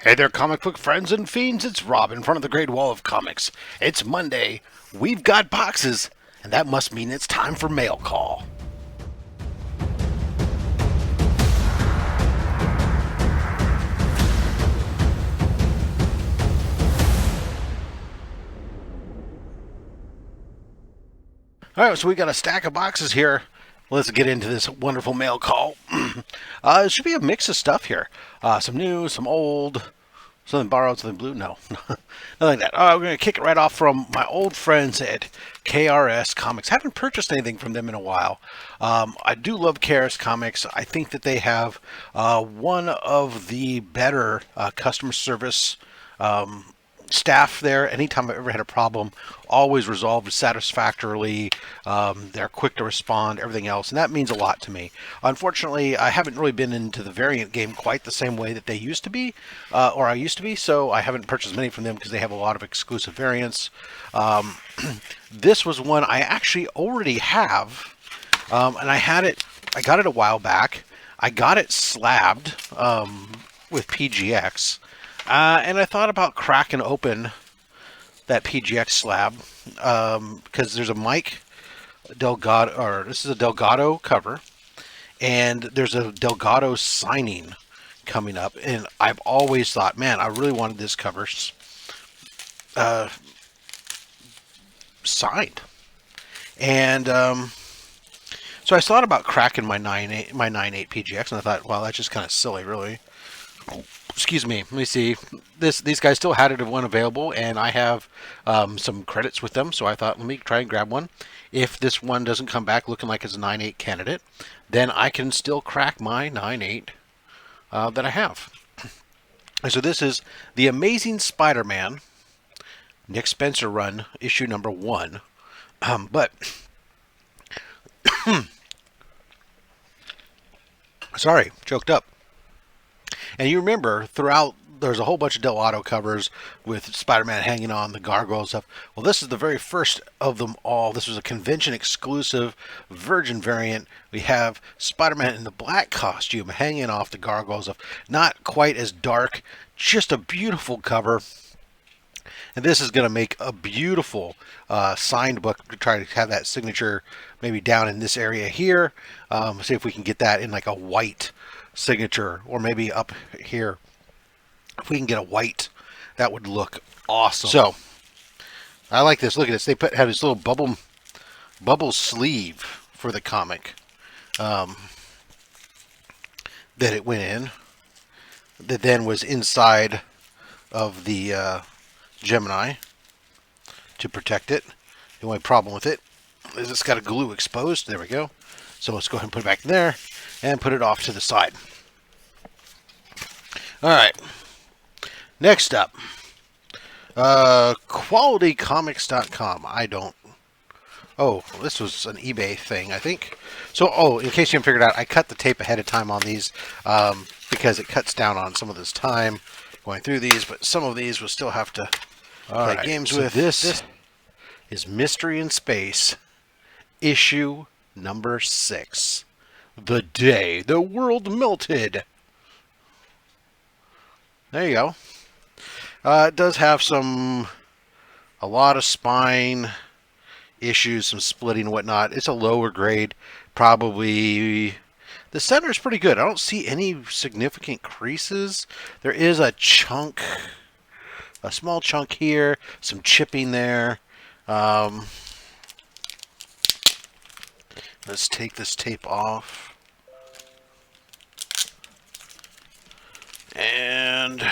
Hey there, comic book friends and fiends. It's Rob in front of the Great Wall of Comics. It's Monday. We've got boxes, and that must mean it's time for mail call. All right, so we got a stack of boxes here. Let's get into this wonderful mail call. It should be a mix of stuff here. Some new, some old, something borrowed, something blue. No, nothing like that. We're going to kick it right off from my old friends at KRS Comics. Haven't purchased anything from them in a while. I do love KRS Comics. I think that they have one of the better customer service staff there. Anytime I've ever had a problem, always resolved satisfactorily. They're quick to respond, everything else, and that means a lot to me. Unfortunately, I haven't really been into the variant game quite the same way that they used to be, or I used to be, so I haven't purchased many from them because they have a lot of exclusive variants. This was one I actually already have, and I got it a while back. I got it slabbed with PGX. And I thought about cracking open that PGX slab because there's a Mike Delgado, or this is a Delgado cover, and there's a Delgado signing coming up. And I've always thought, man, I really wanted this cover signed. And so I thought about cracking my 9.8 PGX, and I thought, well, that's just kind of silly, really. Excuse me. Let me see. These guys still had one available, and I have some credits with them. So I thought, let me try and grab one. If this one doesn't come back looking like it's a 9.8 candidate, then I can still crack my 9.8 that I have. And so this is the Amazing Spider-Man Nick Spencer run, issue number 1. But sorry, choked up. And you remember, throughout, there's a whole bunch of Delgado covers with Spider-Man hanging on, the gargoyle stuff. Well, this is the very first of them all. This was a convention-exclusive Virgin variant. We have Spider-Man in the black costume hanging off the gargoyle stuff. Not quite as dark, just a beautiful cover. And this is going to make a beautiful signed book to try to have that signature maybe down in this area here. See if we can get that in like a white signature, or maybe up here. If we can get a white, that would look awesome. So I like this. Look at this. They have this little bubble sleeve for the comic that it went in. That then was inside of the Gemini to protect it. The only problem with it is it's got a glue exposed. There we go. So let's go ahead and put it back in there and put it off to the side. All right. Next up, qualitycomics.com. Oh, this was an eBay thing, I think. So, in case you haven't figured out, I cut the tape ahead of time on these because it cuts down on some of this time going through these, but some of these we'll still have to play games with. This is Mystery in Space, issue number 6. The Day the World Melted. There you go. It does have a lot of spine issues, some splitting and whatnot. It's a lower grade, probably. The center is pretty good. I don't see any significant creases. There is a small chunk here, some chipping there. Let's take this tape off. And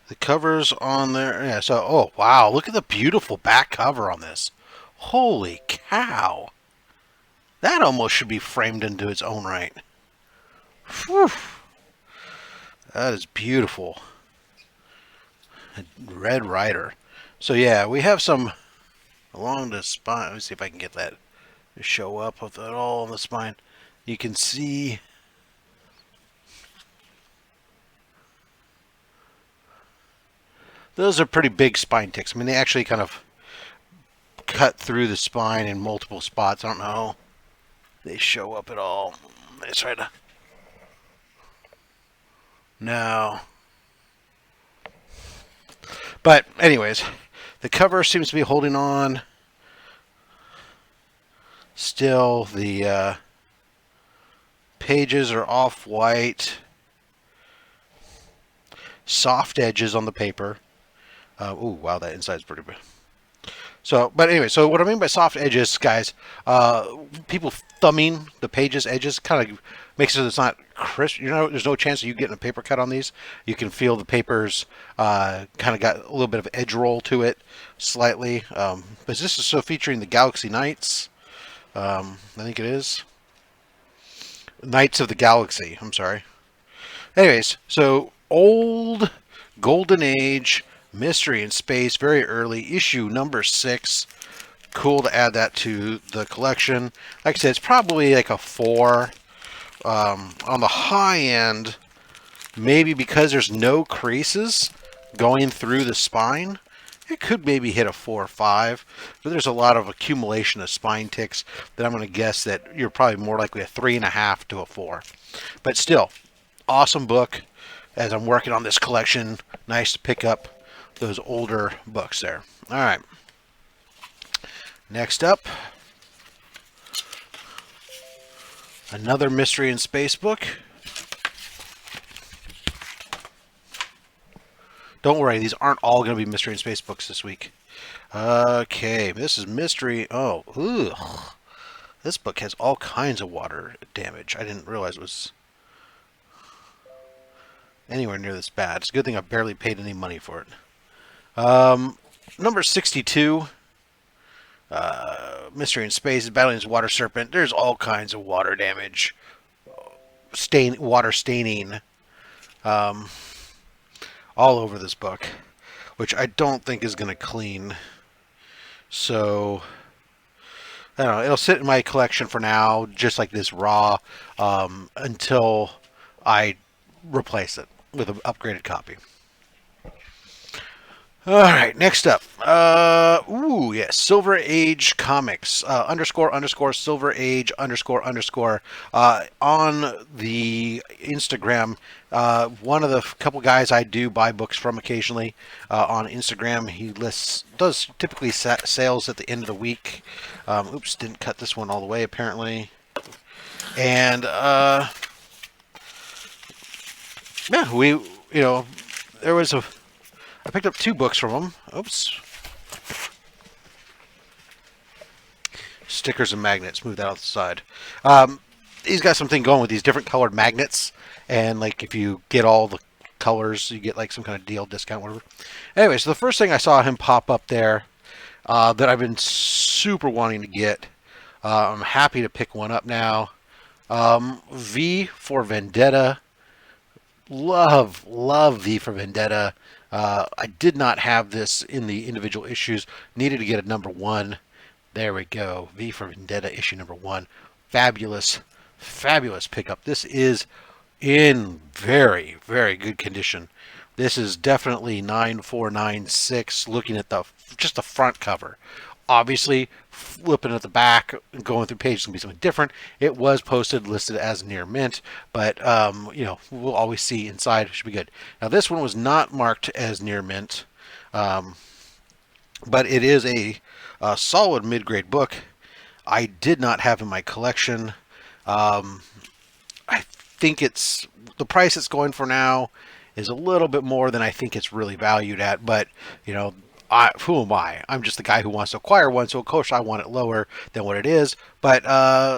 the cover's on there. Yeah, so, oh, wow. Look at the beautiful back cover on this. Holy cow. That almost should be framed into its own right. Whew. That is beautiful. Red Rider. So, yeah, we have some along the spine. Let me see if I can get that to show up with it all on the spine. You can see those are pretty big spine ticks. I mean, they actually kind of cut through the spine in multiple spots. I don't know. They show up at all. Let's try to... No. But anyways, the cover seems to be holding on. Still, the pages are off-white. Soft edges on the paper. Oh, wow, that inside's pretty bad. So, but anyway, so what I mean by soft edges, guys, people thumbing the pages edges kind of makes it so it's not crisp. You know, there's no chance of you getting a paper cut on these. You can feel the papers kind of got a little bit of edge roll to it, slightly. But this is so featuring the Galaxy Knights. I think it is. Knights of the Galaxy, I'm sorry. Anyways, so old Golden Age Mystery in Space, very early, issue number 6. Cool to add that to the collection. Like I said, it's probably like a 4. On the high end, maybe because there's no creases going through the spine, it could maybe hit a 4 or 5. But there's a lot of accumulation of spine ticks that I'm going to guess that you're probably more likely a 3.5 to a 4. But still, awesome book. As I'm working on this collection, nice to pick up those older books there. All right. Next up, another Mystery in Space book. Don't worry, these aren't all going to be Mystery in Space books this week. Okay, this is Mystery. Oh, ugh. This book has all kinds of water damage. I didn't realize it was anywhere near this bad. It's a good thing I barely paid any money for it. Number 62. Mystery in Space, Valentines Water Serpent. There's all kinds of water damage. Water staining. All over this book. Which I don't think is going to clean. So, I don't know. It'll sit in my collection for now, just like this raw, until I replace it with an upgraded copy. All right, next up. Yes, Silver Age Comics, _ Silver Age _ on the Instagram. One of the couple guys I do buy books from occasionally on Instagram. He does typically sales at the end of the week. Oops, didn't cut this one all the way apparently. And yeah, there was I picked up 2 books from him. Oops. Stickers and magnets. Move that out the side. He's got something going with these different colored magnets. And, like, if you get all the colors, you get, like, some kind of deal, discount, whatever. Anyway, so the first thing I saw him pop up there that I've been super wanting to get. I'm happy to pick one up now. V for Vendetta. Love V for Vendetta. I did not have this in the individual issues. Needed to get a number 1. There we go. V for Vendetta issue number 1. Fabulous pickup. This is in very, very good condition. This is definitely 9496. Looking at just the front cover. Obviously, flipping at the back and going through pages can be something different. It was listed as near mint, but we'll always see inside. It should be good. Now, this one was not marked as near mint, but it is a solid mid-grade book. I did not have in my collection. I think the price it's going for now is a little bit more than I think it's really valued at, but who am I? I'm just the guy who wants to acquire one, so of course I want it lower than what it is. But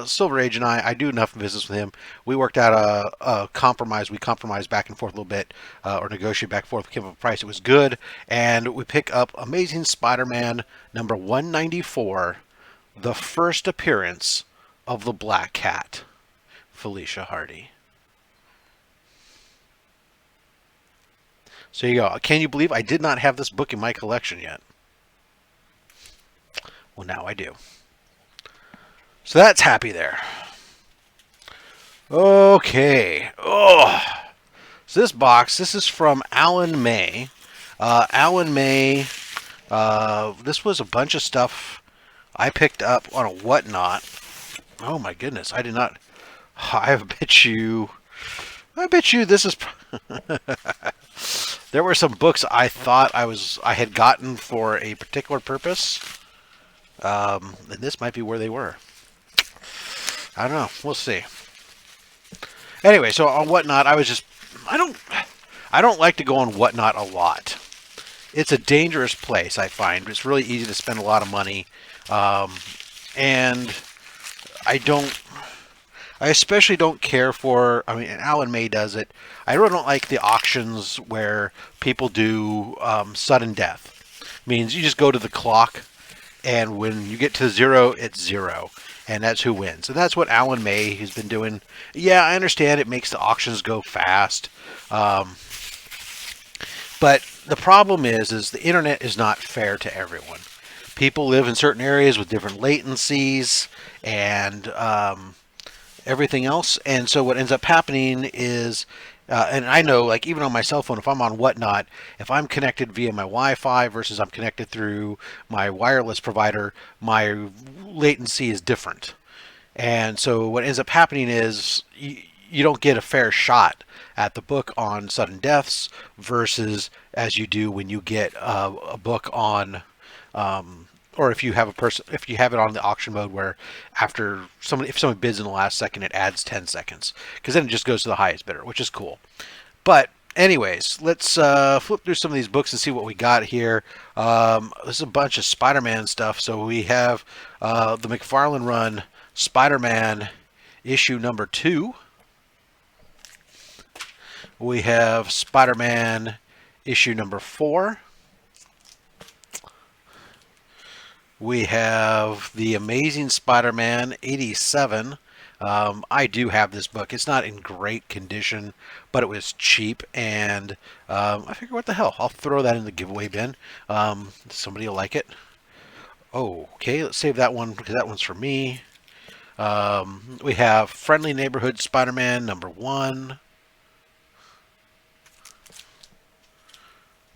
Silver Age and I do enough business with him. We worked out a compromise. We compromised back and forth a little bit, or negotiated back and forth. We came up with a price. It was good, and we pick up Amazing Spider-Man number 194, the first appearance of the Black Cat, Felicia Hardy. So you go. Can you believe I did not have this book in my collection yet? Well, now I do. So that's happy there. Okay. Oh. So this box, this is from Alan May. Alan May, this was a bunch of stuff I picked up on a whatnot. Oh my goodness, I did not. I bet you this is. There were some books I thought I had gotten for a particular purpose, and this might be where they were. I don't know. We'll see. Anyway, so on Whatnot, I don't like to go on Whatnot a lot. It's a dangerous place, I find. It's really easy to spend a lot of money, and I don't. I especially don't care for. I mean, Alan May does it. I really don't like the auctions where people do sudden death. Means you just go to the clock, and when you get to zero, it's zero, and that's who wins. And that's what Alan May has been doing. Yeah, I understand it makes the auctions go fast, but the problem is the internet is not fair to everyone. People live in certain areas with different latencies and everything else. And so what ends up happening is, and I know, like even on my cell phone, if I'm on Whatnot, if I'm connected via my Wi-Fi versus I'm connected through my wireless provider, my latency is different. And so what ends up happening is you don't get a fair shot at the book on sudden deaths versus as you do when you get a book on or if you have if you have it on the auction mode where if someone bids in the last second, it adds 10 seconds because then it just goes to the highest bidder, which is cool. But anyways, let's flip through some of these books and see what we got here. This is a bunch of Spider-Man stuff. So we have the McFarlane run Spider-Man issue number 2. We have Spider-Man issue number 4. We have The Amazing Spider-Man 87. I do have this book. It's not in great condition, but it was cheap, and I figured, what the hell? I'll throw that in the giveaway bin. Somebody will like it. Oh, okay, let's save that one because that one's for me. We have Friendly Neighborhood Spider-Man number 1.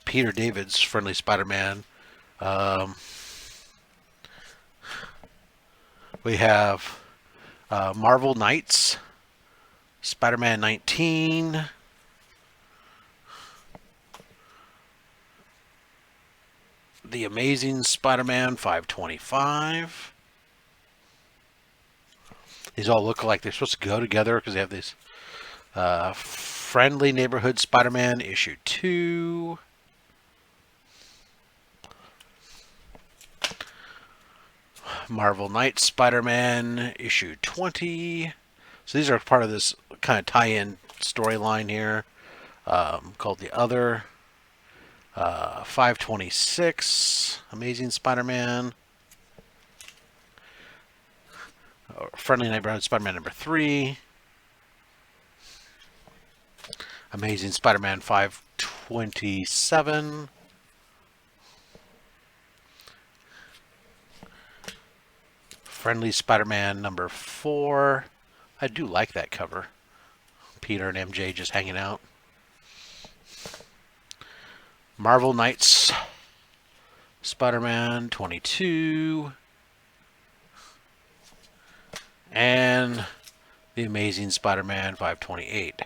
Peter David's Friendly Spider-Man. We have Marvel Knights, Spider-Man 19, The Amazing Spider-Man 525. These all look like they're supposed to go together because they have this Friendly Neighborhood Spider-Man issue 2. Marvel Knights Spider-Man issue 20. So these are part of this kind of tie-in storyline here called The Other. 526 Amazing Spider-Man. Friendly Neighborhood Spider-Man number 3. Amazing Spider-Man 527. Friendly Spider-Man number 4. I do like that cover. Peter and MJ just hanging out. Marvel Knights Spider-Man 22. And The Amazing Spider-Man 528.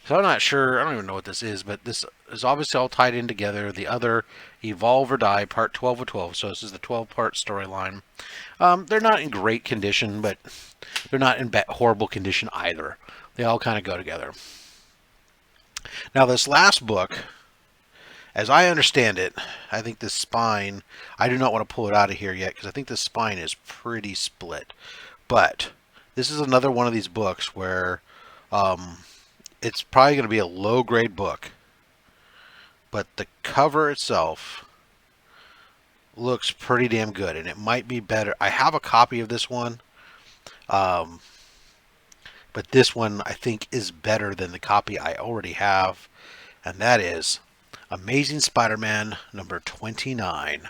So I'm not sure, I don't even know what this is, but this is obviously all tied in together. The Other, Evolve or Die, part 12 of 12. So this is the 12-part storyline. They're not in great condition, but they're not in horrible condition either. They all kind of go together. Now this last book, as I understand it, I think this spine, I do not want to pull it out of here yet because I think this spine is pretty split. But this is another one of these books where it's probably going to be a low-grade book, but the cover itself looks pretty damn good, and it might be better. I have a copy of this one, but this one I think is better than the copy I already have, and that is Amazing Spider-Man number 29,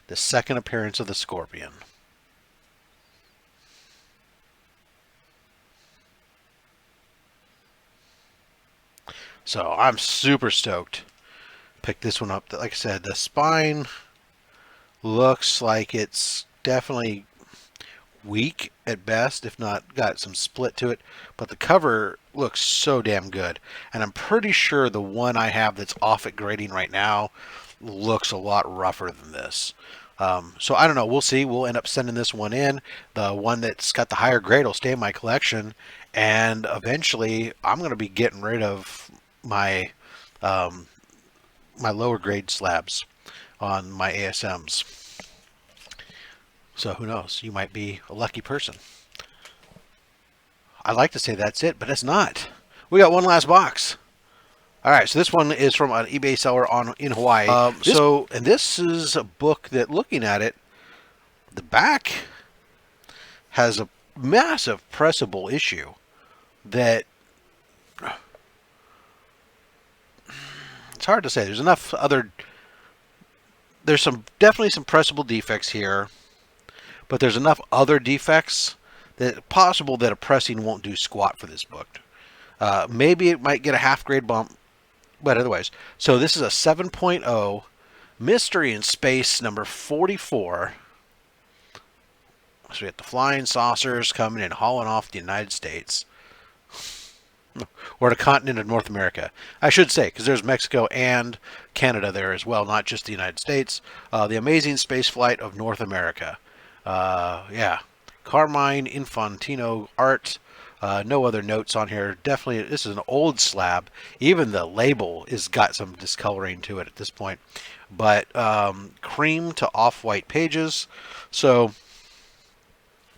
the second appearance of the Scorpion. So I'm super stoked. Pick this one up. Like I said, the spine looks like it's definitely weak at best, if not got some split to it. But the cover looks so damn good. And I'm pretty sure the one I have that's off at grading right now looks a lot rougher than this. So I don't know. We'll see. We'll end up sending this one in. The one that's got the higher grade will stay in my collection. And eventually I'm going to be getting rid of my my lower grade slabs on my ASMs. So who knows? You might be a lucky person. I'd like to say that's it, but it's not. We got one last box. All right, so this one is from an eBay seller in Hawaii. And this is a book that, looking at it, the back has a massive pressable issue that it's hard to say. There's enough other. There's definitely some pressable defects here, but there's enough other defects that it's possible that a pressing won't do squat for this book. Maybe it might get a half grade bump, but otherwise. So this is a 7.0 Mystery in Space number 44. So we got the flying saucers coming and hauling off the United States. Or the continent of North America, I should say, because there's Mexico and Canada there as well, not just the United States. The amazing space flight of North America. Yeah. Carmine Infantino art. No other notes on here. Definitely, this is an old slab. Even the label has got some discoloring to it at this point. But cream to off-white pages. So,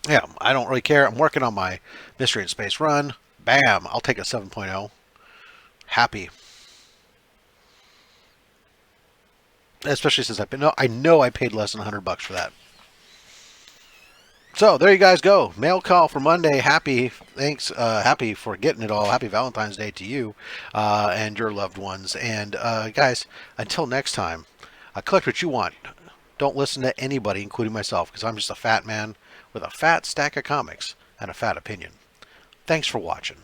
yeah, I don't really care. I'm working on my Mystery in Space run. Bam! I'll take a 7.0. Happy. Especially since I know I paid less than $100 for that. So there you guys go. Mail call for Monday. Happy, thanks. Happy for getting it all. Happy Valentine's Day to you and your loved ones. And guys, until next time, collect what you want. Don't listen to anybody, including myself, because I'm just a fat man with a fat stack of comics and a fat opinion. Thanks for watching.